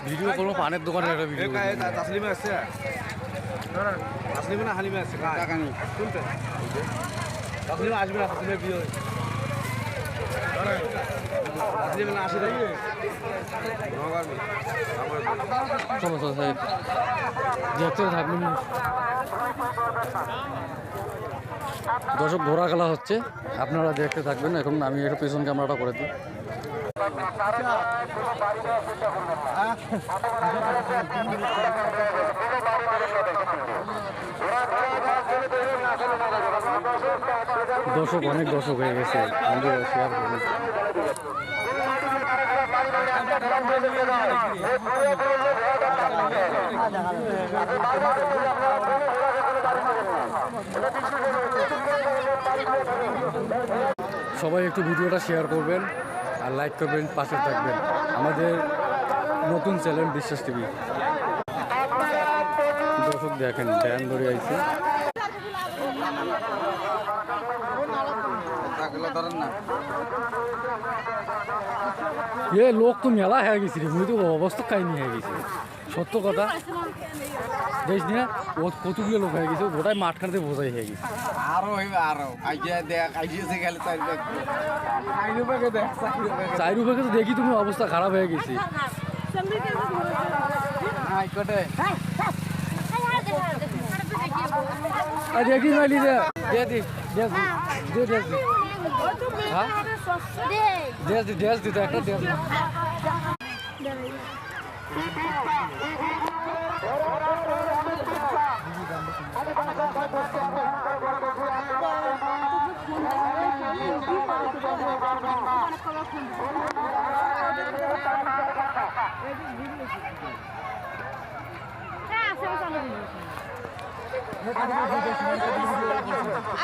Video করবো পানের দোকানের একটা ভিডিও তাসলিমে আছে তাসলিমে না হালিমে আছে টাকা নেই শুনতে তাসলিমে আসবে না তাসলিমে বিয়ে তাসলিমে না আসে সমস্যা সাহেব দেখতে থাকবেন। দর্শক ঘোরা খেলা হচ্ছে, আপনারা দেখতে থাকবেন। এখন আমি একটু পেছন ক্যামেরাটা করে দিই। দর্শক অনেক দর্শক হয়ে গেছে, শেয়ার করবেন। সবাই একটু ভিডিওটা শেয়ার করবেন আর লাইক করবেন, পাশে থাকবেন আমাদের নতুন চ্যানেল বিশ্বাস টিভি। দর্শক দেখেন ড্যান ধরে আইছে। এ লোক তো মেলা হয়ে গেছি রে, মুই তো অবস্থা কাহিনী হয়ে গেছে, সত্য কথা। দেখ না ও কতগুলো লোক হয়ে গেছে, গোটাই মাঠখানতে বোঝাই হয়ে গেছে। আরো হইবে আরো আইডিয়াছে গেলে চাইরু ভাগে তো দেখি তুমি অবস্থা খারাপ হয়ে গেছে। দেখি নাইলি দে দি হ্যাঁ দেশ দি একটা দেশ।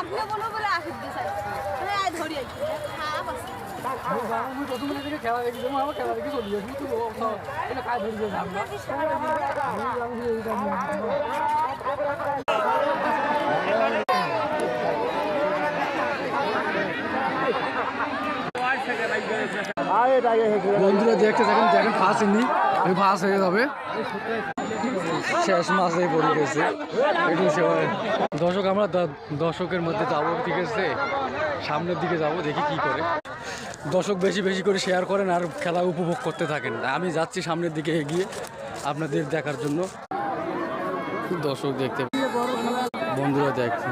আপনি বলো বলে আসিস ধরি খেলা দেখি আমার খেলা দেখি চলি কাজ ধরি বন্ধুরা দেখতে থাকেন, দেখেন ফার্স্ট ইনি আমি ফার্স্ট হয়ে যাবে, শেষ মাসে পড়ে গেছে। দর্শক আমরা দর্শকের মধ্যে যাবো, ঠিক আছে সামনের দিকে যাব, দেখি কি করে। দর্শক বেশি বেশি করে শেয়ার করেন আর খেলা উপভোগ করতে থাকেন। আমি যাচ্ছি সামনের দিকে এগিয়ে আপনাদের দেখার জন্য। দর্শক দেখতে বন্ধুরা দেখছে।